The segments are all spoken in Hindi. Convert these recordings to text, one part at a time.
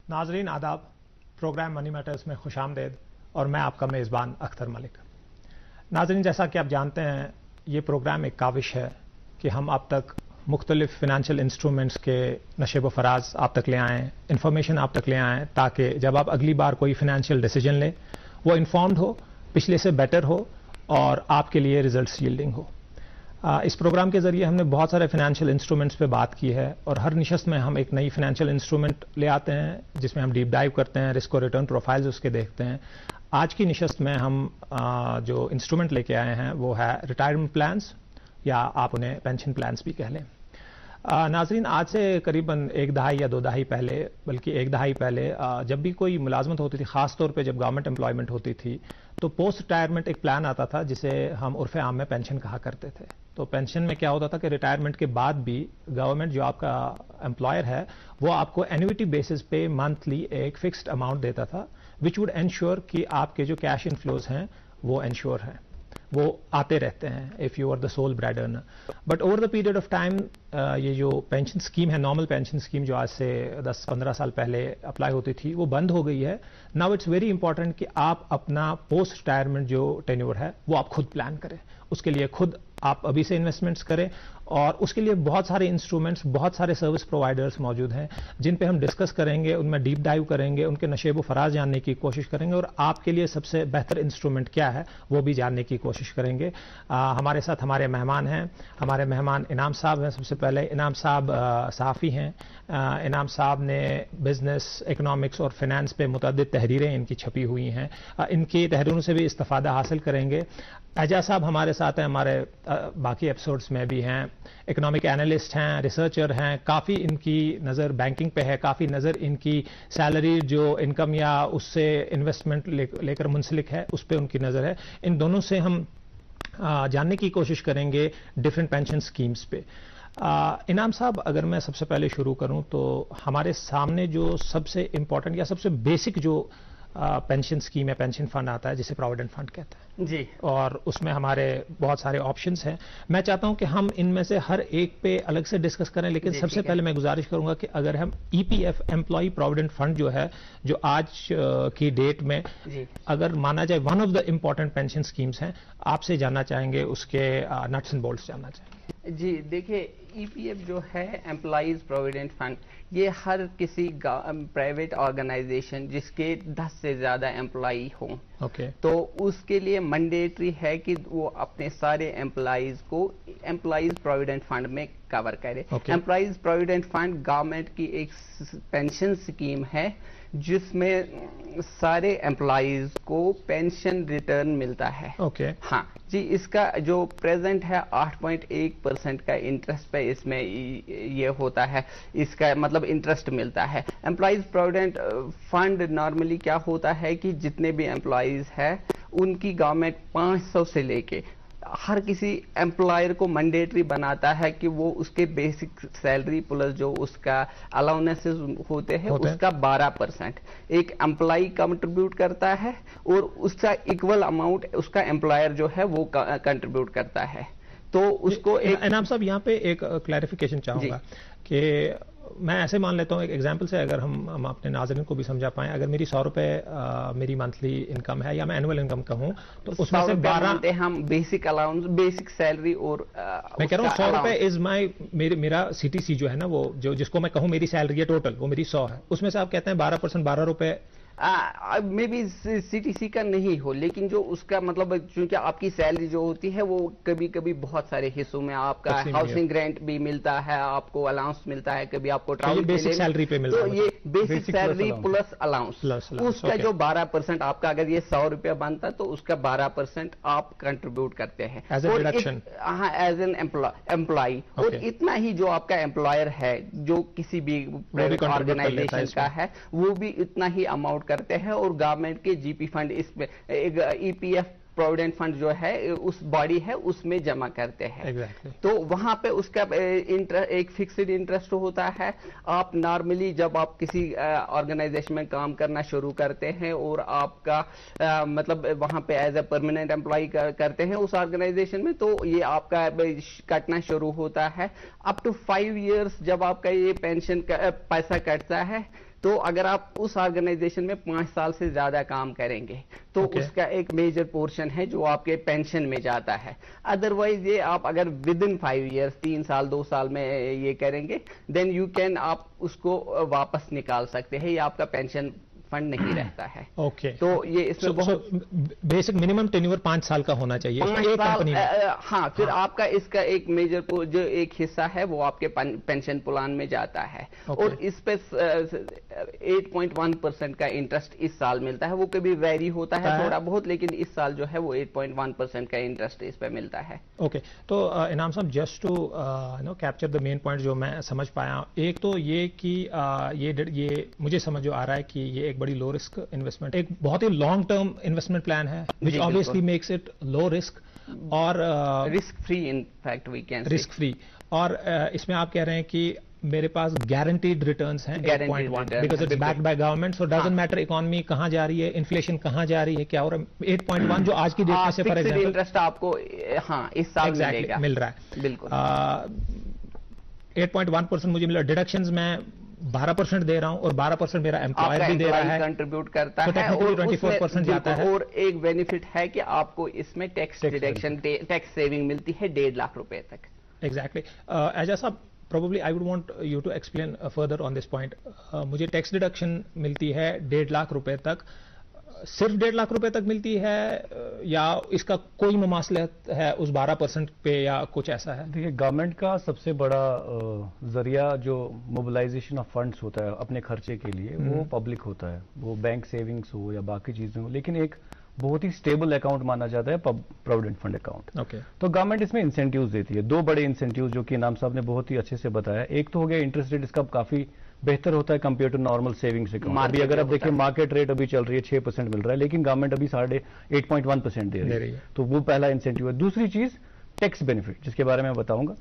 नाजरीन आदाब, प्रोग्राम मनी मैटर्स में खुश आमदेद और मैं आपका मेज़बान अख्तर मलिक। नाजरीन, जैसा कि आप जानते हैं, ये प्रोग्राम एक काविश है कि हम आप तक मुख्तलिफ फिनेंशियल इंस्ट्रूमेंट्स के नशेब फराज आप तक ले आएँ, इंफॉर्मेशन आप तक ले आएँ, ताकि जब आप अगली बार कोई फिनेंशियल डिसीजन लें वो इन्फॉर्म्ड हो, पिछले से बेटर हो और आपके लिए रिजल्ट्स यील्डिंग हो। इस प्रोग्राम के जरिए हमने बहुत सारे फाइनेंशियल इंस्ट्रूमेंट्स पे बात की है और हर निशस्त में हम एक नई फाइनेंशियल इंस्ट्रूमेंट ले आते हैं जिसमें हम डीप डाइव करते हैं, रिस्क और रिटर्न प्रोफाइल्स उसके देखते हैं। आज की निशस्त में हम जो इंस्ट्रूमेंट लेके आए हैं वो है रिटायरमेंट प्लान्स, या आप उन्हें पेंशन प्लान्स भी कह लें। नाजरीन, आज से करीबन एक दहाई या दो दहाई पहले, बल्कि एक दहाई पहले, जब भी कोई मुलाजमत होती थी, खासतौर पे जब गवर्नमेंट एम्प्लॉयमेंट होती थी, तो पोस्ट रिटायरमेंट एक प्लान आता था जिसे हम उर्फ आम में पेंशन कहा करते थे। तो पेंशन में क्या होता था कि रिटायरमेंट के बाद भी गवर्नमेंट जो आपका एम्प्लॉयर है वो आपको एन्युइटी बेसिस पे मंथली एक फिक्स्ड अमाउंट देता था, विच वुड एंश्योर कि आपके जो कैश इनफ्लोज हैं वो एंश्योर हैं, वो आते रहते हैं if you are the sole bread earner. But over the period of time ये जो पेंशन स्कीम है, नॉर्मल पेंशन स्कीम जो आज से 10-15 साल पहले अप्लाई होती थी, वो बंद हो गई है। नाउ इट्स वेरी इंपॉर्टेंट कि आप अपना पोस्ट रिटायरमेंट जो टेन्योर है वो आप खुद प्लान करें। उसके लिए खुद आप अभी से इन्वेस्टमेंट्स करें और उसके लिए बहुत सारे इंस्ट्रूमेंट्स, बहुत सारे सर्विस प्रोवाइडर्स मौजूद हैं जिन पे हम डिस्कस करेंगे, उनमें डीप डाइव करेंगे, उनके नशेब फराज जानने की कोशिश करेंगे और आपके लिए सबसे बेहतर इंस्ट्रूमेंट क्या है वो भी जानने की कोशिश करेंगे। हमारे साथ हमारे मेहमान हैं। हमारे मेहमान इनाम साहब हैं। सबसे पहले इनाम साहब सहाफ़ी हैं। इनाम साहब ने बिजनेस, इकोनॉमिक्स और फाइनेंस पे मुतअद्दिद तहरीरें इनकी छपी हुई हैं। इनकी तहरीरों से भी इस्तिफ़ादा हासिल करेंगे। एजाज साहब हमारे साथ हैं, हमारे बाकी एपिसोड्स में भी हैं। इकोनॉमिक एनालिस्ट हैं, रिसर्चर हैं, काफ़ी इनकी नज़र बैंकिंग पे है, काफ़ी नज़र इनकी सैलरी जो इनकम या उससे इन्वेस्टमेंट लेकर मुंसलिक है उस पर उनकी नज़र है। इन दोनों से हम जानने की कोशिश करेंगे डिफरेंट पेंशन स्कीम्स पे। इनाम साहब, अगर मैं सबसे पहले शुरू करूं तो हमारे सामने जो सबसे इंपॉर्टेंट या सबसे बेसिक जो पेंशन स्कीम है, पेंशन फंड आता है जिसे प्रोविडेंट फंड कहते हैं जी, और उसमें हमारे बहुत सारे ऑप्शंस हैं। मैं चाहता हूं कि हम इनमें से हर एक पे अलग से डिस्कस करें, लेकिन सबसे पहले मैं गुजारिश करूंगा कि अगर हम ईपीएफ, एम्प्लॉय प्रोविडेंट फंड जो है, जो आज की डेट में अगर माना जाए one of the important pension schemes हैं, आपसे जानना चाहेंगे, उसके नट्स एंड बोल्ट्स जानना चाहेंगे। जी देखिए, ईपीएफ जो है, एम्प्लॉइज प्रोविडेंट फंड, ये हर किसी प्राइवेट ऑर्गेनाइजेशन जिसके 10 से ज्यादा एम्प्लॉई हों, तो उसके लिए मैंडेटरी है कि वो अपने सारे एम्प्लॉइज को एम्प्लॉइज प्रोविडेंट फंड में कवर करे। एम्प्लॉइज प्रोविडेंट फंड गवर्नमेंट की एक पेंशन स्कीम है जिसमें सारे एम्प्लॉइज को पेंशन रिटर्न मिलता है। हाँ जी, इसका जो प्रेजेंट है 8.1% का इंटरेस्ट पे इसमें ये होता है, इसका मतलब इंटरेस्ट मिलता है। एम्प्लॉइज प्रोविडेंट फंड नॉर्मली क्या होता है कि जितने भी एम्प्लॉइज है उनकी गवर्नमेंट 500 से लेके हर किसी एम्प्लॉयर को मैंडेटरी बनाता है कि वो उसके बेसिक सैलरी प्लस जो उसका अलाउंसेस होते हैं उसका 12% एक एम्प्लॉय कंट्रीब्यूट करता है और उसका इक्वल अमाउंट उसका एम्प्लॉयर जो है वो कंट्रीब्यूट करता है। तो उसको इनाम साहब, यहाँ पे एक क्लैरिफिकेशन चाहूंगा कि मैं ऐसे मान लेता हूँ, एक एग्जांपल से अगर हम अपने नाज़रीन को भी समझा पाएं, अगर मेरी 100 रुपए मेरी मंथली इनकम है या मैं एनुअल इनकम कहूँ तो उसमें से 12 हम बेसिक अलाउंस, बेसिक सैलरी और मैं कह रहा हूँ 100 रुपए इज मेरा सीटीसी जो है ना, वो जो जिसको मैं कहूँ मेरी सैलरी है टोटल, वो मेरी 100 है, उसमें से आप कहते हैं 12% 12 रुपए मे बी सीटीसी का नहीं हो, लेकिन जो उसका मतलब चूंकि आपकी सैलरी जो होती है वो कभी कभी बहुत सारे हिस्सों में आपका हाउसिंग रेंट भी मिलता है, आपको अलाउंस मिलता है, कभी आपको ट्रैवल बेसिक सैलरी पे मिलता है। तो ये बेसिक सैलरी प्लस अलाउंस, उसका जो 12% आपका, अगर ये 100 रुपया बनता तो उसका 12% आप कंट्रीब्यूट करते हैं एज एन एम्प्लॉय। और इतना ही जो आपका एम्प्लॉयर है जो किसी भी प्राइवेट ऑर्गेनाइजेशन का है वो भी इतना ही अमाउंट करते हैं और गवर्नमेंट के जीपी फंड, इसमें ईपीएफ प्रोविडेंट फंड जो है उस बॉडी है उसमें जमा करते हैं। तो वहां पे उसका एक फिक्स्ड इंटरेस्ट होता है। आप नॉर्मली जब आप किसी ऑर्गेनाइजेशन में काम करना शुरू करते हैं और आपका मतलब वहां पे एज ए परमानेंट एम्प्लॉय करते हैं उस ऑर्गेनाइजेशन में, तो ये आपका कटना शुरू होता है। अप टू 5 इयर्स जब आपका ये पेंशन पैसा कटता है तो अगर आप उस ऑर्गेनाइजेशन में 5 साल से ज्यादा काम करेंगे तो उसका एक मेजर पोर्शन है जो आपके पेंशन में जाता है। अदरवाइज ये आप अगर विद इन 5 ईयर्स 3 साल 2 साल में ये करेंगे देन यू कैन आप उसको वापस निकाल सकते हैं, ये आपका पेंशन फंड नहीं रहता है। ओके तो ये इसमें बहुत बेसिक मिनिमम टेन्योर 5 साल का होना चाहिए 5 साल। हाँ, फिर आपका इसका एक मेजर जो एक हिस्सा है वो आपके पेंशन प्लान में जाता है और इस पे 8.1% का इंटरेस्ट इस साल मिलता है। वो कभी वेरी होता है थोड़ा बहुत, लेकिन इस साल जो है वो 8.1% का इंटरेस्ट इस पे मिलता है। ओके, तो इनाम साहब just to capture the main point जो मैं समझ पाया, एक तो ये कि ये मुझे समझ जो आ रहा है कि ये एक बड़ी लो रिस्क इन्वेस्टमेंट, एक बहुत ही लॉन्ग टर्म इन्वेस्टमेंट प्लान है which obviously makes it low risk और risk free, in fact we can risk free. और इसमें आप कह रहे हैं कि मेरे पास गारंटीड रिटर्न्स हैं 8.1 because it's backed by government, so doesn't matter economy कहां जा रही है, इन्फ्लेशन कहां जा रही है, क्या हो रहा है, 8.1 जो आज की डेट में से फॉर एग्जांपल इंटरेस्ट आपको इस साल मिलेगा, मिल रहा है बिल्कुल 8.1% मुझे मिला। डिडक्शंस में 12% दे रहा हूं और 12% मेरा एम्प्लॉयर भी दे रहा है, कंट्रीब्यूट करता है और 24% जाता है। और एक बेनिफिट है कि आपको इसमें टैक्स डिडक्शन, टैक्स सेविंग मिलती है 1.5 लाख रुपए तक। एग्जैक्टली। एजाज साहब, probably I would want you to explain further on this point. मुझे टैक्स डिडक्शन मिलती है 1.5 लाख रुपए तक, सिर्फ 1.5 लाख रुपए तक मिलती है या इसका कोई मुमासलत है उस 12% पे या कुछ ऐसा है? देखिए, गवर्नमेंट का सबसे बड़ा जरिया जो मोबिलाइजेशन ऑफ फंड्स होता है अपने खर्चे के लिए वो पब्लिक होता है, वो बैंक सेविंग्स हो या बाकी चीजें हो, लेकिन एक बहुत ही स्टेबल अकाउंट माना जाता है प्रोविडेंट फंड अकाउंट। ओके, तो गवर्नमेंट इसमें इंसेंटिव्स देती है, 2 बड़े इंसेंटिव्स जो कि इनाम साहब ने बहुत ही अच्छे से बताया। एक तो हो गया इंटरेस्ट रेट, इसका काफी बेहतर होता है compare to normal savings account. अभी अगर आप देखिए मार्केट रेट अभी चल रही है 6% मिल रहा है, लेकिन गवर्नमेंट अभी 8.1% दे रही है, तो वो पहला इंसेंटिव है। दूसरी चीज टैक्स बेनिफिट, जिसके बारे में बताऊंगा।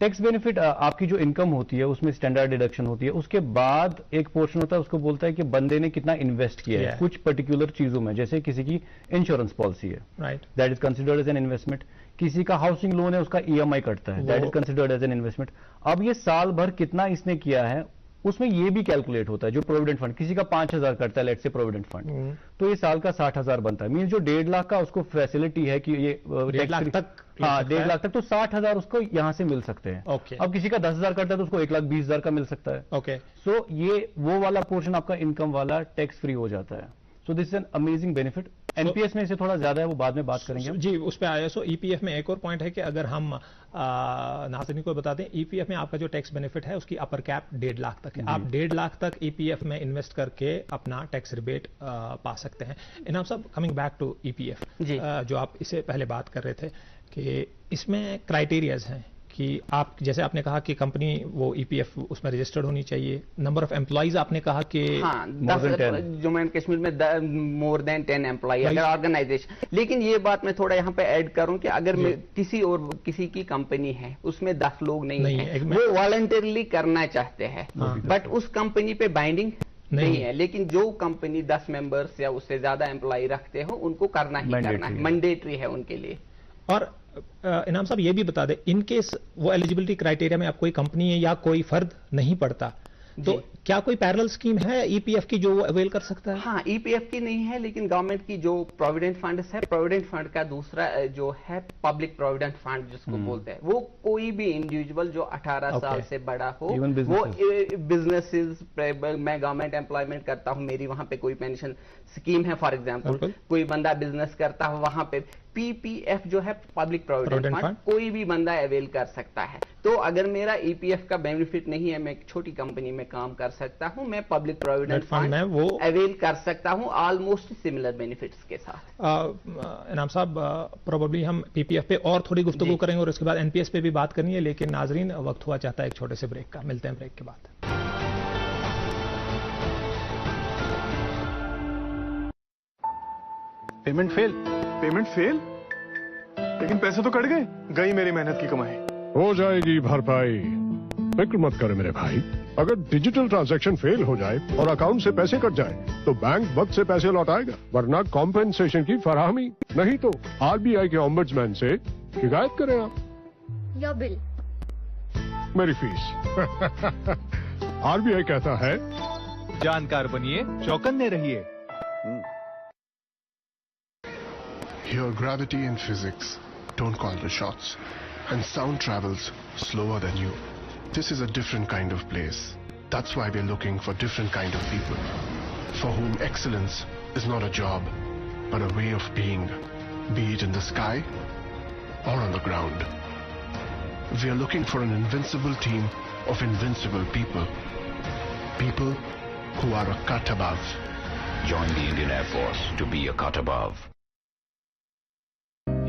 टैक्स बेनिफिट आपकी जो इनकम होती है उसमें स्टैंडर्ड डिडक्शन होती है, उसके बाद एक पोर्शन होता है, उसको बोलता है कि बंदे ने कितना इन्वेस्ट किया है कुछ पर्टिकुलर चीजों में, जैसे किसी की इंश्योरेंस पॉलिसी है, right, that is considered as an investment. किसी का हाउसिंग लोन है, उसका EMI कटता है, that is considered as an investment. अब ये साल भर कितना इसने किया है उसमें ये भी कैलकुलेट होता है। जो प्रोविडेंट फंड किसी का 5,000 करता है, लेट से प्रोविडेंट फंड, तो ये साल का 60,000 बनता है। मीन जो 1.5 लाख का उसको फैसिलिटी है कि ये 1.5 लाख तक, हाँ 1.5 लाख तक, तो 60,000 उसको यहां से मिल सकते हैं। ओके, अब किसी का 10,000 करता है तो उसको 1,20,000 का मिल सकता है। ओके, सो ये वो वाला पोर्शन आपका इनकम वाला टैक्स फ्री हो जाता है। So this is an amazing benefit. NPS में इसे थोड़ा ज्यादा है, वो बाद में बात करेंगे जी, उस पे आया। सो ईपीएफ में एक और पॉइंट है कि अगर हम नाज़रीन को बता दें, ईपीएफ में आपका जो टैक्स बेनिफिट है उसकी अपर कैप 1.5 लाख तक है। आप 1.5 लाख तक ईपीएफ में इन्वेस्ट करके अपना टैक्स रिबेट पा सकते हैं। इनाम साहब, कमिंग बैक टू ईपीएफ, जो आप इससे पहले बात कर रहे थे कि इसमें क्राइटेरियाज हैं कि आप, जैसे आपने कहा कि कंपनी वो ईपीएफ उसमें रजिस्टर्ड होनी चाहिए, नंबर ऑफ एम्प्लॉइज आपने कहा कि जम्मू एंड कश्मीर में मोर देन 10 एम्प्लॉय अगर ऑर्गेनाइजेशन। लेकिन ये बात मैं थोड़ा यहाँ पे ऐड करूं कि अगर किसी की कंपनी है उसमें 10 लोग नहीं है, वो वॉलंटरली करना चाहते हैं, बट उस कंपनी पे बाइंडिंग नहीं है। लेकिन जो कंपनी 10 मेंबर्स या उससे ज्यादा एम्प्लॉय रखते हो उनको करना ही करना है, मैंडेटरी है उनके लिए। और इनाम साहब ये भी बता दें, इन केस वो एलिजिबिलिटी क्राइटेरिया में आप कोई कंपनी है या कोई फर्द नहीं पड़ता, तो क्या कोई पैरेलल स्कीम है ईपीएफ की जो वो अवेल कर सकता है? हाँ, ईपीएफ की नहीं है, लेकिन गवर्नमेंट की जो प्रोविडेंट फंड है, प्रोविडेंट फंड का दूसरा जो है पब्लिक प्रोविडेंट फंड जिसको बोलते हैं, वो कोई भी इंडिविजुअल जो 18 साल से बड़ा हो, वो बिजनेसेस, मैं गवर्नमेंट एम्प्लॉयमेंट करता हूं, मेरी वहां पे कोई पेंशन स्कीम है, फॉर एग्जाम्पल कोई बंदा बिजनेस करता हो, वहां पे पीपीएफ जो है पब्लिक प्रोविडेंट फंड कोई भी बंदा अवेल कर सकता है। तो अगर मेरा ईपीएफ का बेनिफिट नहीं है, मैं एक छोटी कंपनी में काम कर सकता हूं, मैं पब्लिक प्रोविडेंट फंड में वो अवेल कर सकता हूं ऑलमोस्ट सिमिलर बेनिफिट्स के साथ। इनाम साहब, प्रोबेबली हम पीपीएफ पे और थोड़ी गुफ्तगू करेंगे और उसके बाद एनपीएस पे भी बात करनी है, लेकिन नाजरीन वक्त हुआ चाहता है एक छोटे से ब्रेक का। मिलते हैं ब्रेक के बाद। पेमेंट फेल, लेकिन पैसे तो कट गई मेरी मेहनत की कमाई। हो जाएगी भरपाई, फिक्र मत करो मेरे भाई। अगर डिजिटल ट्रांजैक्शन फेल हो जाए और अकाउंट से पैसे कट जाए तो बैंक वक्त से पैसे लौटाएगा, वरना कॉम्पेंसेशन की फराहमी। नहीं तो आरबीआई के ओम्बड्समैन से शिकायत करें आप। या बिल, मेरी फीस। आरबीआई कहता है जानकार बनिए, चौकन्ने रहिए। Here gravity and physics don't call the shots, and sound travels slower than you. This is a different kind of place. That's why we're looking for different kind of people, for whom excellence is not a job, but a way of being, be it in the sky or on the ground. We are looking for an invincible team of invincible people. People who are a cut above. Join the Indian Air Force to be a cut above.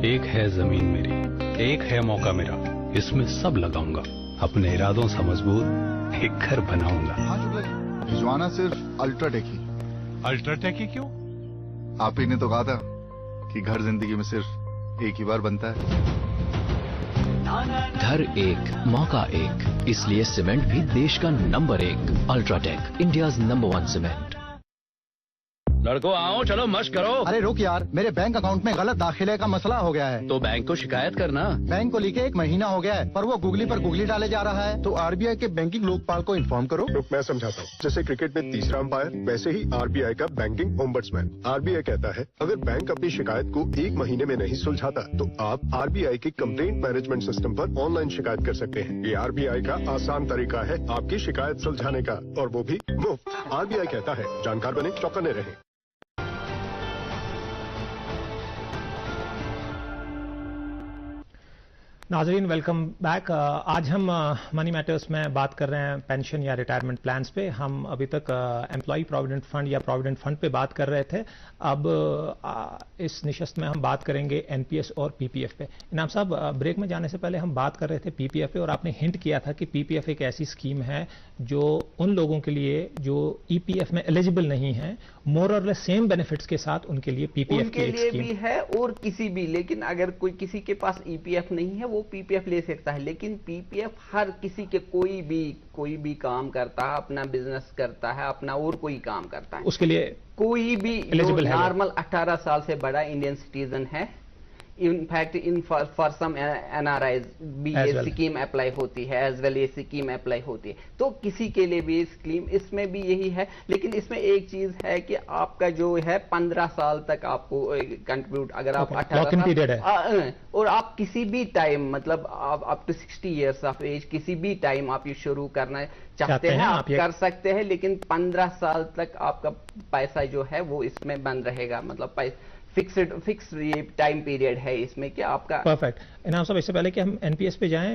एक है जमीन मेरी, एक है मौका मेरा, इसमें सब लगाऊंगा, अपने इरादों से मजबूत एक घर बनाऊंगा। हाँ शुक्ला जी, भिजवाना सिर्फ अल्ट्राटेक ही। अल्ट्राटेक ही क्यों? आप ही ने तो कहा था कि घर जिंदगी में सिर्फ एक ही बार बनता है। घर एक, मौका एक, इसलिए सीमेंट भी देश का number 1। UltraTech, India's number 1 cement. लड़को आओ, चलो मश्क करो। अरे रुक यार, मेरे बैंक अकाउंट में गलत दाखिले का मसला हो गया है। तो बैंक को शिकायत करना। बैंक को लिखे 1 महीना हो गया है, पर वो गूगली पर गूगली डाले जा रहा है। तो आरबीआई के बैंकिंग लोकपाल को इन्फॉर्म करो। रुक, मैं समझाता हूँ। जैसे क्रिकेट में तीसरा अंपायर, वैसे ही आरबीआई का बैंकिंग ओम्बड्समैन। आरबीआई कहता है, अगर बैंक अपनी शिकायत को 1 महीने में नहीं सुलझाता तो आप आरबीआई के कंप्लेंट मैनेजमेंट सिस्टम पर ऑनलाइन शिकायत कर सकते हैं। ये आरबीआई का आसान तरीका है आपकी शिकायत सुलझाने का, और वो भी मुफ्त। आरबीआई कहता है, जानकार बने, चौकन्ने रहें। नाजरीन, वेलकम बैक। आज हम मनी मैटर्स में बात कर रहे हैं पेंशन या रिटायरमेंट प्लान्स पे। हम अभी तक एम्प्लॉय प्रोविडेंट फंड या प्रोविडेंट फंड पे बात कर रहे थे। अब इस निशस्त में हम बात करेंगे एनपीएस और पीपीएफ पे। इनाम साहब, ब्रेक में जाने से पहले हम बात कर रहे थे पीपीएफ पे, और आपने हिंट किया था कि पीपीएफ एक ऐसी स्कीम है जो उन लोगों के लिए जो ईपीएफ में एलिजिबल नहीं है, मोर और लेस सेम बेनिफिट्स के साथ उनके लिए पीपीएफ की एक स्कीम भी है और किसी भी। लेकिन अगर कोई किसी के पास ईपीएफ नहीं है वो पीपीएफ ले सकता है। लेकिन पीपीएफ हर किसी के कोई भी काम करता है, अपना बिजनेस करता है, अपना और कोई काम करता है, उसके लिए कोई भी नॉर्मल 18 साल से बड़ा इंडियन सिटीजन है, इनफैक्ट फॉर सम एनआरआईज भी ये स्कीम अप्लाई होती है, एज वेल ये स्कीम अप्लाई होती है। तो किसी के लिए भी स्कीम, इसमें भी यही है। लेकिन इसमें एक चीज है कि आपका जो है 15 साल तक आपको कंट्रीब्यूट, अगर आप 18 साल और आप किसी भी टाइम, मतलब आप up to 60 years of age, किसी भी टाइम आप ये शुरू करना चाहते हैं आप कर सकते हैं। लेकिन 15 साल तक आपका पैसा जो है वो इसमें बंद रहेगा, मतलब फिक्स ये टाइम पीरियड है इसमें कि आपका। परफेक्ट। इनाम साहब, इससे पहले कि हम एनपीएस पे जाएं,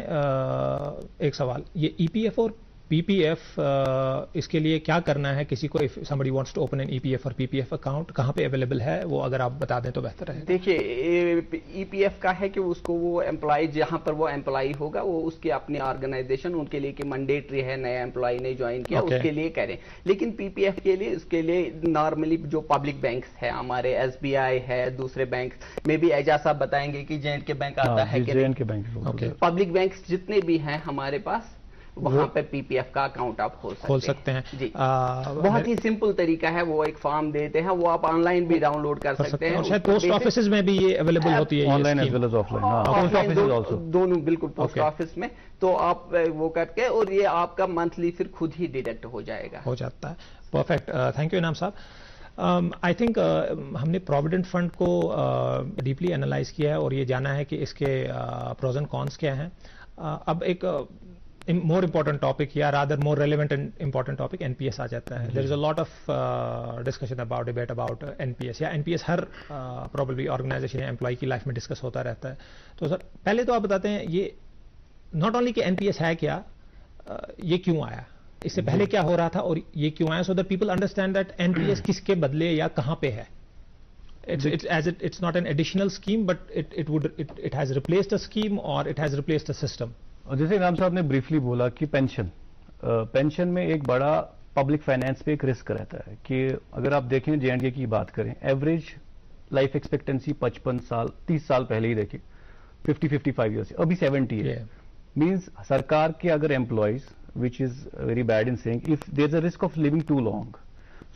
एक सवाल, ये ईपीएफ और पीपीएफ, इसके लिए क्या करना है किसी को? If somebody wants to open an EPF और पीपीएफ अकाउंट, कहां पे अवेलेबल है वो अगर आप बता दें तो बेहतर है। देखिए, ईपीएफ का है कि उसको वो एम्प्लॉय, जहां पर वो एम्प्लॉय होगा, वो उसकी अपनी ऑर्गेनाइजेशन उनके लिए कि मैंडेटरी है, नया एम्प्लॉय ने ज्वाइन किया उसके लिए करें। लेकिन पीपीएफ के लिए, उसके लिए नॉर्मली जो पब्लिक बैंक्स है हमारे, एसबीआई है, दूसरे बैंक में भी एजाज साहब बताएंगे कि जेएंडके बैंक आता है कि पब्लिक बैंक्स जितने भी हैं हमारे पास, वहां पे पीपीएफ का अकाउंट आप खोल सकते हैं। जी, बहुत ही सिंपल तरीका है। वो एक फॉर्म देते हैं, वो आप ऑनलाइन भी डाउनलोड कर सकते हैं। शायद पोस्ट ऑफिस में भी ये अवेलेबल होती है, online as well as offline, दोनों बिल्कुल पोस्ट ऑफिस में। तो आप वो करके, और ये आपका मंथली फिर खुद ही डिडक्ट हो जाता है। परफेक्ट, थैंक यू इनाम साहब। आई थिंक हमने प्रोविडेंट फंड को डीपली एनालाइज किया है और ये जाना है कि इसके प्रोज एंड कॉन्स क्या हैं। अब एक मोर इम्पोर्टेंट टॉपिक, या rather more relevant and important topic, NPS आ जाता है। There is a lot of discussion about, debate about NPS, या एनपीएस हर प्रोबेबली ऑर्गेनाइजेशन या एम्प्लॉय की लाइफ में डिस्कस होता रहता है। तो सर, पहले तो आप बताते हैं ये नॉट ओनली कि एनपीएस है क्या, ये क्यों आया, इससे पहले क्या हो रहा था और ये क्यों आया, सो that people understand that NPS किसके बदले या कहां पे है। It's not an additional scheme, but it has replaced a scheme or it has replaced a system. और जैसे इनाम साहब ने ब्रीफली बोला कि पेंशन में एक बड़ा पब्लिक फाइनेंस पे एक रिस्क रहता है कि अगर आप देखें जेएंडके की बात करें, एवरेज लाइफ एक्सपेक्टेंसी 55 साल, 30 साल पहले ही देखें 50-55 ईयर्स, अभी 70 है। मीन्स सरकार के अगर employees, which is very bad in saying, if there is a risk of living too long,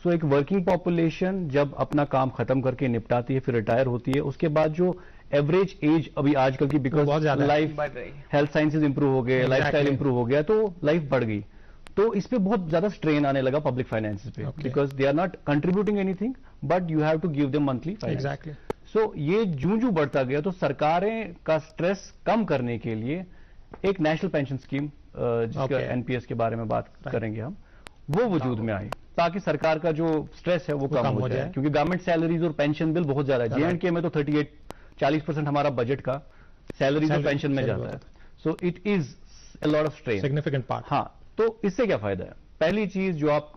so एक वर्किंग पॉपुलेशन जब अपना काम खत्म करके निपटाती है, फिर रिटायर होती है, उसके बाद जो एवरेज एज अभी आजकल की, because life health sciences improve हो गए, लाइफस्टाइल इंप्रूव हो गया, तो लाइफ बढ़ गई, तो इस पे बहुत ज्यादा स्ट्रेन आने लगा पब्लिक फाइनेंसेस पे, because they are not contributing anything but you have to give them monthly finance. Exactly. So ये जूं बढ़ता गया तो सरकारें का स्ट्रेस कम करने के लिए एक नेशनल पेंशन स्कीम, जिसका एनपीएस के बारे में बात करेंगे हम, वो वजूद में आई ताकि सरकार का जो स्ट्रेस है वो कम हो जाए, क्योंकि गवर्नमेंट सैलरीज और पेंशन बिल बहुत ज्यादा है। जेएंडके में तो 40% हमारा बजट का सैलरीज और पेंशन में जाता है। So it is a lot of strain, significant part. हाँ, तो इससे क्या फायदा है? पहली चीज, जो आप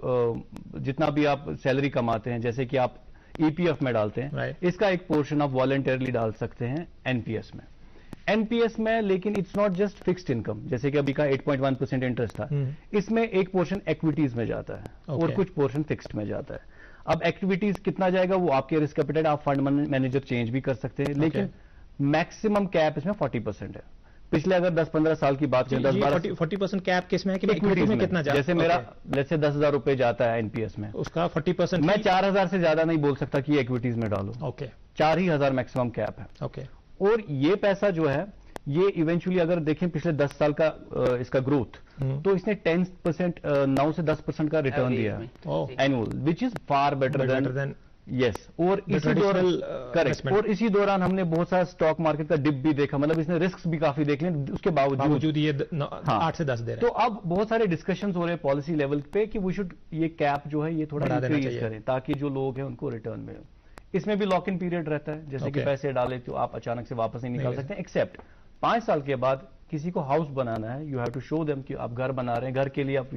जितना भी आप सैलरी कमाते हैं, जैसे कि आप ईपीएफ में डालते हैं, इसका एक पोर्शन आप वॉलंटरली डाल सकते हैं एनपीएस में। एनपीएस में लेकिन it's not just fixed income, जैसे कि अभी का 8.1% इंटरेस्ट था, इसमें एक पोर्शन इक्विटीज में जाता है और कुछ पोर्शन फिक्स्ड में जाता है। अब एक्टिविटीज कितना जाएगा वो आपके रिस्क एपेटाइट, आप फंड मैनेजर चेंज भी कर सकते हैं, लेकिन मैक्सिमम कैप इसमें 40% है। पिछले अगर 10-15 साल की बात करें, 40% कैप किसमें है कि इक्विटी में कितना जाता है? जैसे मेरा जैसे 10,000 रुपए जाता है एनपीएस में, उसका 40% मैं 4,000 से ज्यादा नहीं बोल सकता कि इक्विटीज में डालो। ओके, 4,000 मैक्सिमम कैप है। ओके, और ये पैसा जो है ये इवेंचुअली अगर देखें पिछले 10 साल का इसका ग्रोथ, तो इसने 10% 9 से 10% का रिटर्न दिया है annual, which is far better than yes. और इसी दौरान करेक्ट, और इसी दौरान हमने बहुत सारा स्टॉक मार्केट का डिप भी देखा, मतलब इसने रिस्क भी काफी देख लिए, उसके बावजूद ये 8 से 10 दे रहे हैं। तो अब बहुत सारे डिस्कशंस हो रहे हैं पॉलिसी लेवल पे कि वी शुड ये कैप जो है ये थोड़ा इंक्रीज करें ताकि जो लोग हैं उनको रिटर्न मिले। इसमें भी लॉक इन पीरियड रहता है, जैसे कि पैसे डाले तो आप अचानक से वापस नहीं निकाल सकते, एक्सेप्ट 5 साल के बाद किसी को हाउस बनाना है, you have to show them कि आप घर बना रहे हैं, घर के लिए आप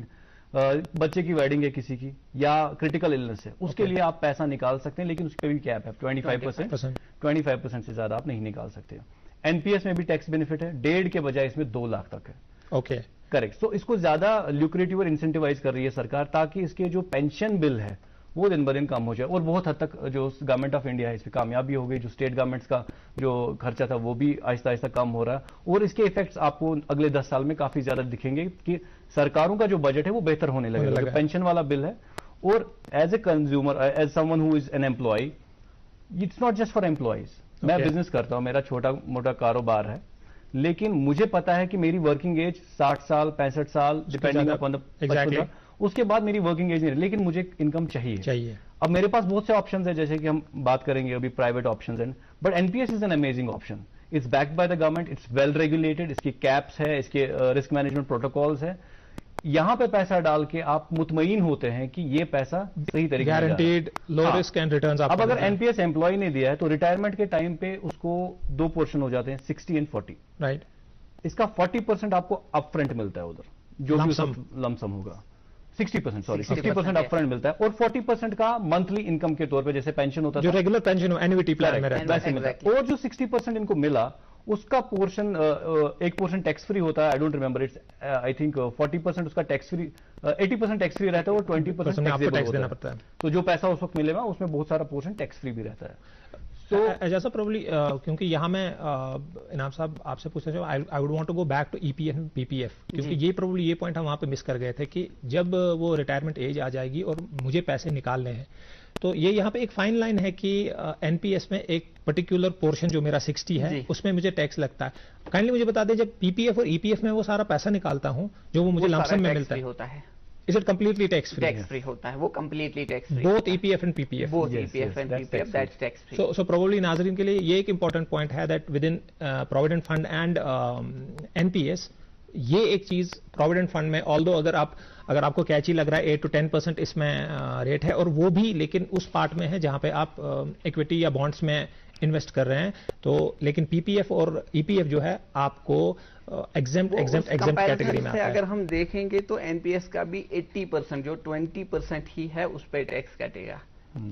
बच्चे की वेडिंग है किसी की, या क्रिटिकल इलनेस है, उसके लिए आप पैसा निकाल सकते हैं, लेकिन उस पर भी कैप है 25%। 25% से ज्यादा आप नहीं निकाल सकते। एनपीएस में भी टैक्स बेनिफिट है, 1.5 के बजाय इसमें 2 लाख तक है। Okay, correct. तो इसको ज्यादा ल्यूक्रेटिव और इंसेंटिवाइज कर रही है सरकार, ताकि इसके जो पेंशन बिल है वो दिन ब दिन कम हो जाए। और बहुत हद तक जो गवर्नमेंट ऑफ इंडिया है इस पर कामयाबी हो गई, जो स्टेट गवर्नमेंट्स का जो खर्चा था वो भी आहिस्ता आहिस्ता कम हो रहा है, और इसके इफेक्ट्स आपको अगले 10 साल में काफी ज्यादा दिखेंगे कि सरकारों का जो बजट है वो बेहतर होने लगेगा। पेंशन वाला बिल है, और as a consumer, as someone who is an employee, it's not just for employees. मैं बिजनेस करता हूं, मेरा छोटा मोटा कारोबार है, लेकिन मुझे पता है कि मेरी वर्किंग एज 60 साल 65 साल डिपेंडिंग अपॉन द, उसके बाद मेरी वर्किंग एज नहीं, लेकिन मुझे इनकम चाहिए। अब मेरे पास बहुत से ऑप्शंस है, जैसे कि हम बात करेंगे अभी प्राइवेट ऑप्शंस हैं, but NPS is an amazing option. It's backed by the government, it's well regulated, इसकी कैप्स है, इसके रिस्क मैनेजमेंट प्रोटोकॉल्स है। यहां पे पैसा डाल के आप मुतमईन होते हैं कि ये पैसा सही तरीके से guaranteed, low risk and returns. अब अगर एनपीएस एम्प्लॉय ने दिया है तो रिटायरमेंट के टाइम पे उसको 2 पोर्शन हो जाते हैं, 60 एंड 40। राइट, इसका 40% आपको अपफ्रंट मिलता है, उधर जो भी लमसम होगा 60% अपफ्रंट मिलता है, और 40% का मंथली इनकम के तौर पे, जैसे पेंशन होता है जो रेगुलर पेंशन हो एन्युटी प्लान में रहता है। और जो 60% इनको मिला उसका पोर्शन, एक पोर्शन टैक्स फ्री होता है, आई don't remember, it's I think 40% उसका टैक्स फ्री, 80% टैक्स फ्री रहता है और 20% टैक्स देना पड़ता है। तो जो पैसा उस वक्त मिलेगा उसमें बहुत सारा पोर्शन टैक्स फ्री भी रहता है। तो जैसा प्रोबेबली क्योंकि यहाँ मैं इनाम साहब आपसे पूछना चाहूँ, I would want to go back to EPF and PPF, क्योंकि ये प्रोबेबली ये पॉइंट हम वहाँ पे मिस कर गए थे कि जब वो रिटायरमेंट एज आ जाएगी और मुझे पैसे निकालने हैं, तो ये यहाँ पे एक फाइन लाइन है कि एनपीएस में एक पर्टिकुलर पोर्शन जो मेरा 60 है उसमें मुझे टैक्स लगता है। काइंडली मुझे बता दें, जब पीपीएफ और ईपीएफ में वो सारा पैसा निकालता हूँ जो वो मुझे लमसम में मिलता है, Is it completely tax free? Tax free होता है वो, completely tax free. Both EPF and PPF. Both EPF and PPF, that's tax free. So probably नाज़रीन के लिए ये एक important point है that within Provident Fund and NPS, ये एक चीज Provident Fund में, although अगर आपको कैची लग रहा है 8 to 10% इसमें रेट है, और वो भी लेकिन उस पार्ट में है जहां पे आप इक्विटी या बॉन्ड्स में इन्वेस्ट कर रहे हैं, तो लेकिन पीपीएफ और ईपीएफ जो है आपको एग्जेम्प्ट कैटेगरी में आता है। अगर हम देखेंगे तो एनपीएस का भी 80% जो 20% ही है उस पर टैक्स कटेगा।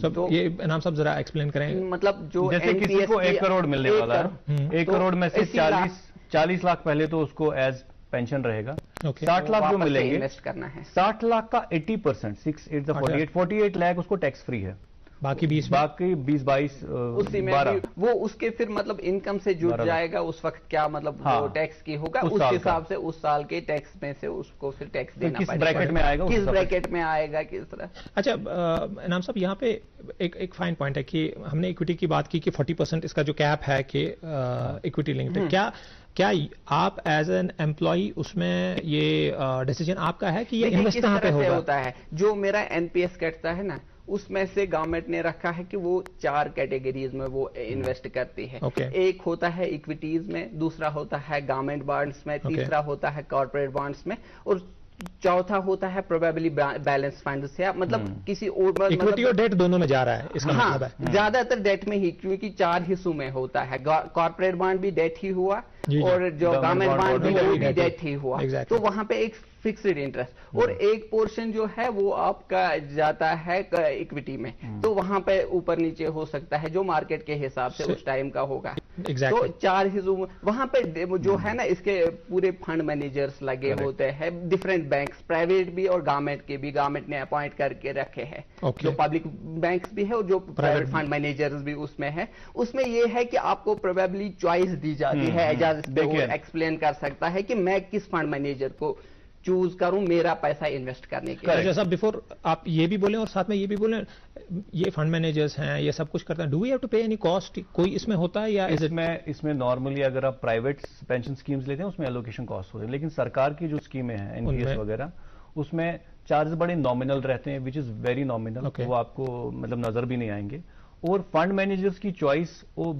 तो ये नाम साहब जरा एक्सप्लेन करें। मतलब जो जैसे किसी को 1 करोड़ मिलने वाला है, 1 करोड़ में से 40 लाख पहले तो उसको एज पेंशन रहेगा, 60 लाख जो मिलेंगे, इन्वेस्ट करना है, 60 लाख का 80%, 6 8 48 लाख उसको टैक्स फ्री है, बाकी 20-22 उसी में 12 वो उसके फिर मतलब इनकम से जुड़ जाएगा उस वक्त, क्या मतलब वो टैक्स की होगा उस हिसाब से उस साल के टैक्स में से उसको फिर टैक्स देना पड़ेगा। किस ब्रैकेट में आएगा, किस ब्रैकेट में आएगा, किस तरह। अच्छा इनाम साहब, यहाँ पे एक फाइन पॉइंट है कि हमने इक्विटी की बात की कि 40% इसका जो कैप है कि इक्विटी लिंक्ड, क्या आप एज एन एम्प्लॉय उसमें ये डिसीजन आपका है कि ये इन्वेस्ट कहाँ पे होता है? जो मेरा एनपीएस कटता है ना, उसमें से गवर्नमेंट ने रखा है कि वो 4 कैटेगरीज में वो इन्वेस्ट करती है। एक होता है इक्विटीज में, दूसरा होता है गवर्नमेंट बॉन्ड्स में, तीसरा होता है कॉर्पोरेट बॉन्ड्स में, और चौथा होता है प्रोबेबली बैलेंस फंड से, मतलब किसी और इक्विटी और डेट दोनों में जा रहा है इसका मतलब है। ज्यादातर डेट में ही, क्योंकि 4 हिस्सों में होता है। कॉर्पोरेट बॉन्ड भी डेट ही हुआ और जो गवर्नमेंट बॉन्ड भी वो भी डेट ही हुआ। तो वहां पे एक फिक्स्ड इंटरेस्ट और एक पोर्शन जो है वो आपका जाता है इक्विटी में, तो वहां पे ऊपर नीचे हो सकता है जो मार्केट के हिसाब से उस टाइम का होगा। तो 4 हिस्सों वहां पे जो है ना, इसके पूरे फंड मैनेजर्स लगे होते हैं, डिफरेंट बैंक्स, प्राइवेट भी और गवर्नमेंट के भी, गवर्नमेंट ने अपॉइंट करके रखे हैं। जो पब्लिक बैंक्स भी है और जो प्राइवेट फंड मैनेजर्स भी उसमें है। उसमें ये है कि आपको प्रोबेबली चॉइस दी जाती है, एजाज एक्सप्लेन कर सकता है कि मैं किस फंड मैनेजर को चूज करूं मेरा पैसा इन्वेस्ट करने के लिए। जैसा बिफोर आप ये भी बोले और साथ में ये भी बोले, ये फंड मैनेजर्स हैं, ये सब कुछ करते हैं, डू वी हैव टू पे एनी कॉस्ट? कोई इसमें होता है या इसमें नॉर्मली अगर आप प्राइवेट पेंशन स्कीम्स लेते हैं उसमें एलोकेशन कॉस्ट होते हैं, लेकिन सरकार की जो स्कीमें हैं एनपीएस वगैरह, उसमें चार्जेस बड़े नॉमिनल रहते हैं, विच इज वेरी नॉमिनल। वो आपको मतलब नजर भी नहीं आएंगे। और फंड मैनेजर्स की चॉइस वो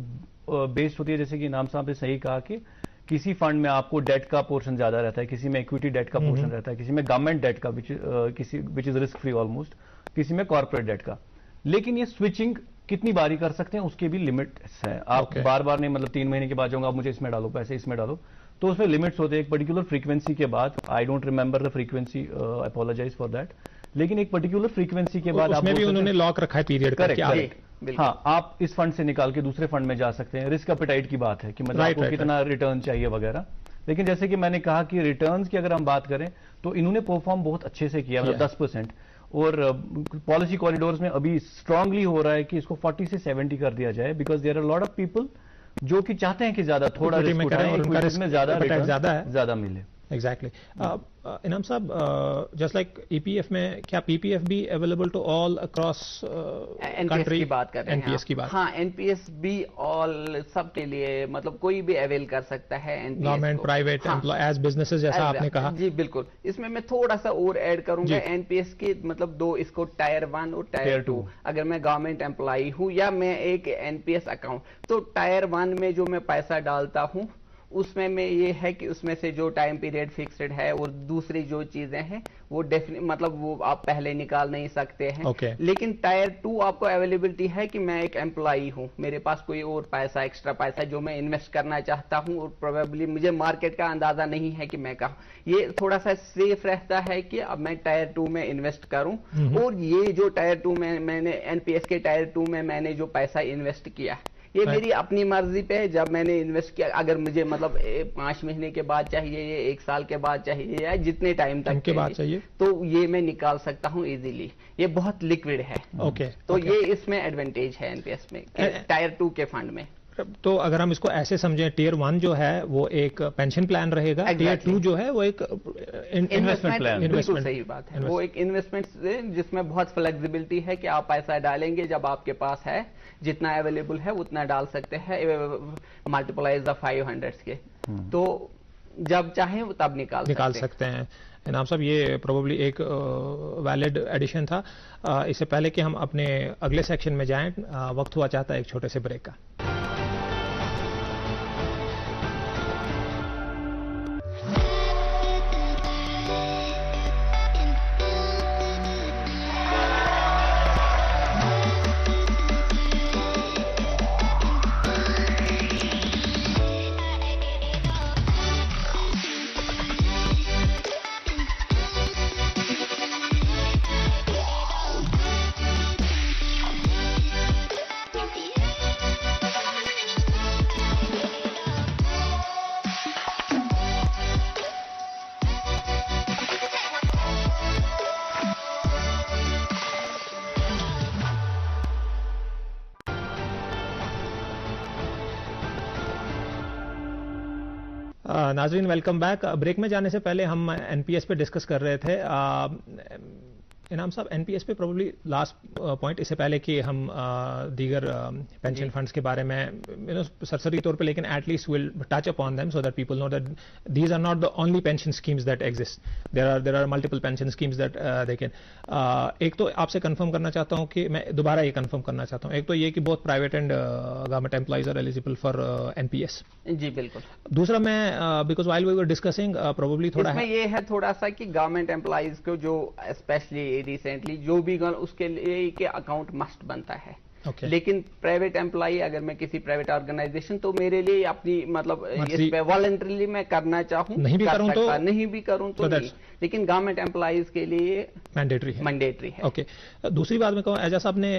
बेस्ड होती है, जैसे कि इनाम साहब ने सही कहा कि किसी फंड में आपको डेट का पोर्शन ज्यादा रहता है, किसी में इक्विटी डेट का पोर्शन रहता है, किसी में गवर्नमेंट डेट का which is risk free almost, किसी में कॉर्पोरेट डेट का। लेकिन ये स्विचिंग कितनी बारी कर सकते हैं उसके भी लिमिट्स हैं। आप बार बार नहीं, मतलब 3 महीने के बाद जाऊंगा आप मुझे इसमें डालो पैसे, इसमें डालो, तो उसमें लिमिट्स होते हैं। एक पर्टिकुलर फ्रीक्वेंसी के बाद, I don't remember the frequency, apologize for that, लेकिन एक पर्टिकुलर फ्रीक्वेंसी के बाद उसमें भी उन्होंने लॉक रखा है पीरियड का। हाँ, आप इस फंड से निकाल के दूसरे फंड में जा सकते हैं। रिस्क एपेटाइट की बात है कि मतलब आपको कितना रिटर्न चाहिए वगैरह। लेकिन जैसे कि मैंने कहा कि रिटर्न्स की अगर हम बात करें तो इन्होंने परफॉर्म बहुत अच्छे से किया, मतलब 10%। और पॉलिसी कॉरिडोर्स में अभी स्ट्रांगली हो रहा है कि इसको 40 से 70 कर दिया जाए, because there are lot of people जो कि चाहते हैं कि ज्यादा थोड़ा रिस्क उठाएं, इक्विटी में ज्यादा मिले। एग्जैक्टली। इनाम साहब, जस्ट लाइक ईपीएफ में, क्या पीपीएफ भी available to all across country? की बात कर रहे हैं एनपीएस की बात? हाँ, एनपीएस भी ऑल सबके लिए, मतलब कोई भी अवेल कर सकता है NPS. Government, private, as businesses, जैसा आपने कहा। जी बिल्कुल। इसमें मैं थोड़ा सा और ऐड करूंगा एनपीएस के, मतलब 2 इसको टायर 1 और टायर 2। अगर मैं गवर्नमेंट एम्प्लॉई हूं या मैं एक एनपीएस अकाउंट, तो टायर 1 में जो मैं पैसा डालता हूं उसमें में ये है कि उसमें से जो टाइम पीरियड फिक्स्ड है और दूसरी जो चीजें हैं वो मतलब वो आप पहले निकाल नहीं सकते हैं। लेकिन टायर 2 आपको अवेलेबिलिटी है कि मैं एक एम्प्लॉई हूं, मेरे पास कोई और पैसा, एक्स्ट्रा पैसा जो मैं इन्वेस्ट करना चाहता हूं और प्रोबेबली मुझे मार्केट का अंदाजा नहीं है कि मैं कहाँ, ये थोड़ा सा सेफ रहता है कि अब मैं टायर 2 में इन्वेस्ट करूं। और ये जो टायर 2 में मैंने एनपीएस के टायर 2 में मैंने जो पैसा इन्वेस्ट किया, ये मेरी अपनी मर्जी पे है। जब मैंने इन्वेस्ट किया, अगर मुझे मतलब 5 महीने के बाद चाहिए, ये 1 साल के बाद चाहिए, या जितने टाइम तक के बाद चाहिए, तो ये मैं निकाल सकता हूँ इजीली। ये बहुत लिक्विड है। तो ये इसमें एडवांटेज है एनपीएस में, टायर 2 के फंड में। तो अगर हम इसको ऐसे समझें, टियर 1 जो है वो एक पेंशन प्लान रहेगा, टियर 2 जो है वो एक इन्वेस्टमेंट प्लान। बिल्कुल सही बात है। वो एक इन्वेस्टमेंट जिसमें बहुत फ्लेक्सिबिलिटी है कि आप पैसा डालेंगे जब आपके पास है, जितना अवेलेबल है उतना डाल सकते हैं, मल्टीप्लाइज द 500 के, तो जब चाहे तब निकाल सकते हैं। इनाम साहब, ये प्रोबेबली एक वैलिड एडिशन था। इससे पहले कि हम अपने अगले सेक्शन में जाएं, वक्त हुआ चाहता है एक छोटे से ब्रेक का। नाजरीन वेलकम बैक। ब्रेक में जाने से पहले हम एनपीएस पे डिस्कस कर रहे थे। इनाम साहब, एनपीएस पे प्रोबेबली लास्ट पॉइंट, इससे पहले कि हम दीगर पेंशन फंड्स के बारे में सरसरी तौर पे, लेकिन at least will touch upon them so that people know that these are not the only pension schemes that exist, there are multiple pension schemes that they can. एक तो आपसे कंफर्म करना चाहता हूं कि मैं दोबारा ये कंफर्म करना चाहता हूं, एक तो ये कि both private and government employees are eligible for NPS. जी बिल्कुल। दूसरा मैं because while we were discussing probably थोड़ा इसमें ये है थोड़ा सा कि गवर्नमेंट एम्प्लॉइज को जो स्पेशली रिसेंटली जो भी उसके लिए के अकाउंट मस्ट बनता है। Okay. लेकिन प्राइवेट एम्प्लॉई अगर मैं किसी प्राइवेट ऑर्गेनाइजेशन तो मेरे लिए अपनी मतलब इस पे वॉलंटरली मैं करना चाहूं नहीं भी करूं तो नहीं भी करूं तो नहीं, लेकिन गवर्नमेंट एम्प्लॉइज के लिए मैंडेटरी है। ओके। दूसरी बात मैं कहूं, एजा साहब ने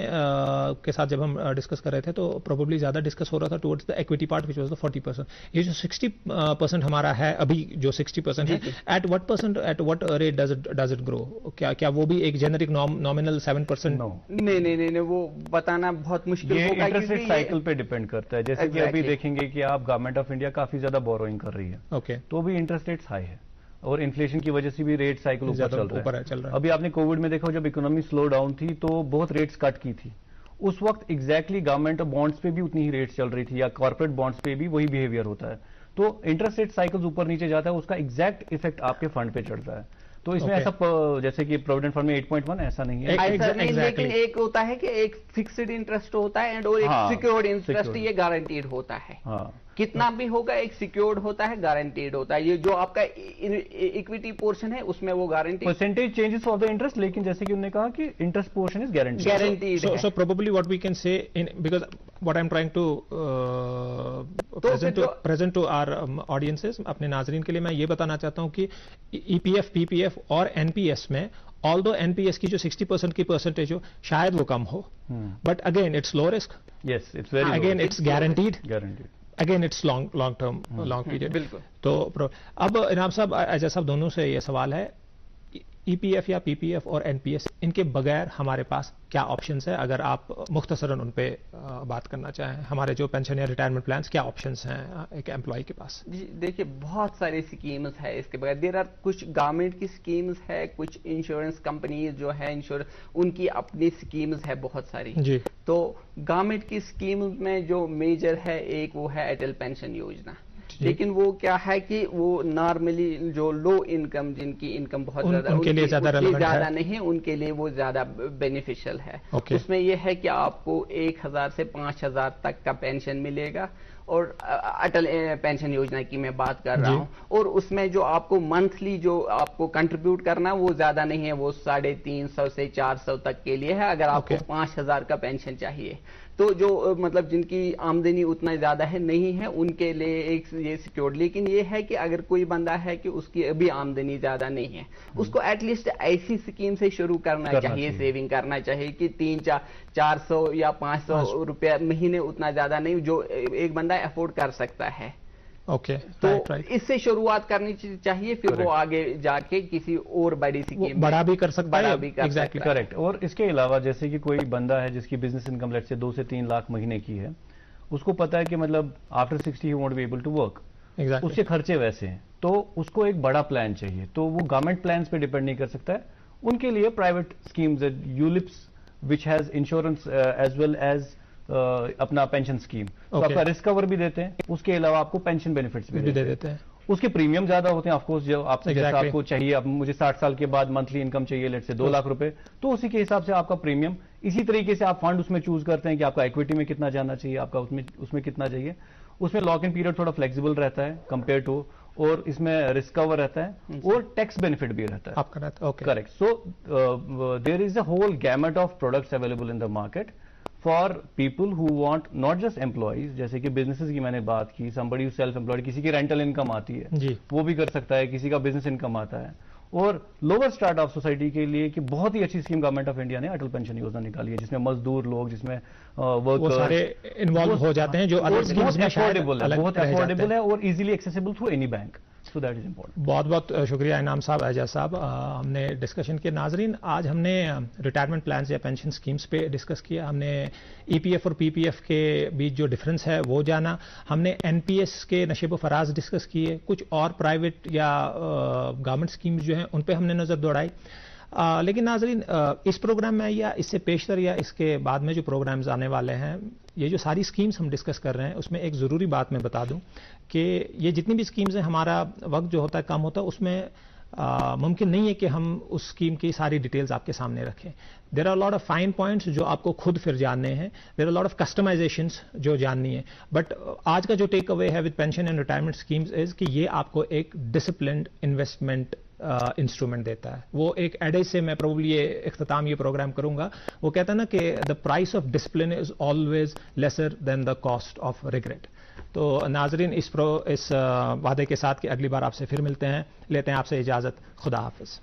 के साथ जब हम डिस्कस कर रहे थे तो प्रोबेबली ज्यादा डिस्कस हो रहा था towards the equity part which was the 40%। ये जो 60% हमारा है अभी, जो 60% है, at what rate does it grow? क्या वो भी एक जेनरिक नॉमिनल 7%? नहीं, वो बताना बहुत मुश्किल होगा। इंटरेस्ट रेट साइकिल पे डिपेंड करता है। जैसे कि अभी देखेंगे कि आप गवर्नमेंट ऑफ इंडिया काफी ज्यादा बोरोइंग कर रही है, ओके, तो भी इंटरेस्ट रेट्स हाई है और इन्फ्लेशन की वजह से भी रेट साइकिल ऊपर चल रहा है। अभी आपने कोविड में देखा, जब इकोनॉमी स्लो डाउन थी तो बहुत रेट्स कट की थी, उस वक्त एग्जैक्टली गवर्नमेंट बॉन्ड्स पे भी उतनी ही रेट्स चल रही थी, या कॉर्पोरेट बॉन्ड्स पे भी वही बिहेवियर होता है। तो इंटरेस्ट रेट साइकिल्स ऊपर नीचे जाता है, उसका एग्जैक्ट इफेक्ट आपके फंड पे चढ़ता है। तो इसमें ऐसा जैसे कि प्रोविडेंट फंड में 8.1 ऐसा नहीं है, लेकिन एक होता है कि एक फिक्स्ड इंटरेस्ट होता है और एक सिक्योर्ड इंटरेस्ट, ये गारंटीड होता है। कितना भी होगा, एक सिक्योर्ड होता है, गारंटीड होता है। ये जो आपका इक्विटी पोर्शन है उसमें वो guarantee percentage changes of the interest, लेकिन जैसे कि उन्होंने कहा कि interest portion is guaranteed. So probably what we can say in, because what I am trying to present to our audiences, अपने नाजरीन के लिए मैं ये बताना चाहता हूं कि ईपीएफ, पीपीएफ और एनपीएस में ऑल्दो एनपीएस की जो 60% की परसेंटेज हो शायद वो कम हो, but again it's low risk, yes it's very, again it's guaranteed, again it's long term, long period. बिल्कुल। तो अब इनाम साहब, एजा साहब, दोनों से ये सवाल है, ईपीएफ या पीपीएफ और एनपीएस, इनके बगैर हमारे पास क्या ऑप्शंस है? अगर आप मुख्तसरन उन पे बात करना चाहें, हमारे जो पेंशन या रिटायरमेंट प्लान्स, क्या ऑप्शंस हैं एक एम्प्लॉय के पास? जी देखिए, बहुत सारे स्कीम्स है इसके बगैर। देयर आर कुछ गवर्नमेंट की स्कीम्स है, कुछ इंश्योरेंस कंपनीज जो है इंश्योरेंस, उनकी अपनी स्कीम्स है बहुत सारी जी। तो गवर्नमेंट की स्कीम्स में जो मेजर है, एक वो है अटल पेंशन योजना, लेकिन वो क्या है कि वो नॉर्मली जो लो इनकम, जिनकी इनकम बहुत ज्यादा, उनके लिए ज्यादा नहीं, उनके लिए वो ज्यादा बेनिफिशियल है। उसमें ये है कि आपको 1000 से 5000 तक का पेंशन मिलेगा, और अटल पेंशन योजना की मैं बात कर रहा हूं, और उसमें जो आपको मंथली जो आपको कंट्रीब्यूट करना वो ज्यादा नहीं है, वो 350 से 400 तक के लिए है। अगर आपको 5000 का पेंशन चाहिए तो जो मतलब जिनकी आमदनी उतना ज्यादा है नहीं है, उनके लिए एक ये सिक्योर्ड। लेकिन ये है कि अगर कोई बंदा है कि उसकी अभी आमदनी ज्यादा नहीं है, उसको एटलीस्ट ऐसी स्कीम से शुरू करना चाहिए, सेविंग करना चाहिए कि 300-400 या 500 रुपया महीने, उतना ज्यादा नहीं, जो एक बंदा अफोर्ड कर सकता है। ओके, तो इससे शुरुआत करनी चाहिए, फिर वो आगे जाके किसी और बड़ी स्कीम बड़ा भी कर सकता है। Exactly correct. और इसके अलावा जैसे कि कोई बंदा है जिसकी बिजनेस इनकम लेट से 2 से 3 लाख महीने की है, उसको पता है कि मतलब after 60 he won't be able to work, उसके खर्चे वैसे हैं, तो उसको एक बड़ा प्लान चाहिए, तो वो गवर्नमेंट प्लान पे डिपेंड नहीं कर सकता है। उनके लिए private schemes, ULIPs which has insurance as well as अपना पेंशन स्कीम, तो आपका रिस्क कवर भी देते हैं, उसके अलावा आपको पेंशन बेनिफिट्स भी दे देते हैं। उसके प्रीमियम ज्यादा होते हैं ऑफकोर्स, जो आपसे जैसा आपको चाहिए, अब मुझे 60 साल के बाद मंथली इनकम चाहिए लेट से 2 लाख रुपए, तो उसी के हिसाब से आपका प्रीमियम, इसी तरीके से आप फंड उसमें चूज करते हैं कि आपका इक्विटी में कितना जाना चाहिए, आपका उसमें कितना चाहिए। उसमें लॉक इन पीरियड थोड़ा फ्लेक्सिबल रहता है कंपेयर टू, और इसमें रिस्क कवर रहता है और टैक्स बेनिफिट भी रहता है आपका रहता है। Okay, correct. So there is a whole gamut of products available in the market for people who want not just employees, जैसे कि बिजनेसेस की मैंने बात की, समबडी सेल्फ एम्प्लॉयड, किसी की रेंटल इनकम आती है जी, वो भी कर सकता है, किसी का बिजनेस इनकम आता है, और लोअर स्टार्ट ऑफ सोसाइटी के लिए कि बहुत ही अच्छी स्कीम गवर्नमेंट ऑफ इंडिया ने अटल पेंशन योजना निकाली है, जिसमें मजदूर लोग, जिसमें वो सारे इन्वॉल्व हो जाते हैं, जो अदर स्कीम्स में अफोर्डेबल है, बहुत अफोर्डेबल है और easily accessible through any bank. So that is important. बहुत बहुत शुक्रिया इनाम साहब, एजाज साहब। हमने डिस्कशन किया। नाजरीन, आज हमने रिटायरमेंट प्लान्स या पेंशन स्कीम्स पे डिस्कस किया। हमने ईपीएफ और पीपीएफ के बीच जो डिफरेंस है वो जाना। हमने एनपीएस के नशेब फराज डिस्कस किए। कुछ और प्राइवेट या गवर्नमेंट स्कीम्स जो हैं उन पे हमने नजर दौड़ाई। लेकिन नाजरीन, इस प्रोग्राम में या इससे पेशतर या इसके बाद में जो प्रोग्राम्स आने वाले हैं, ये जो सारी स्कीम्स हम डिस्कस कर रहे हैं, उसमें एक ज़रूरी बात मैं बता दूं कि ये जितनी भी स्कीम्स हैं, हमारा वक्त जो होता है कम होता है, उसमें मुमकिन नहीं है कि हम उस स्कीम की सारी डिटेल्स आपके सामने रखें। There are lot of fine points जो आपको खुद फिर जानने हैं। There are lot of customisations जो जाननी है। बट आज का जो टेक अवे है with pension and retirement schemes is कि ये आपको एक डिसिप्लिन्ड इन्वेस्टमेंट इंस्ट्रूमेंट देता है। वो एक एडेज से मैं प्रोबेबली ये इख्तिताम ये प्रोग्राम करूंगा। वो कहता है ना कि the price of discipline is always lesser than the cost of regret. तो नाजरीन, इस वादे के साथ कि अगली बार आपसे फिर मिलते हैं, लेते हैं आपसे इजाजत। खुदा हाफिज।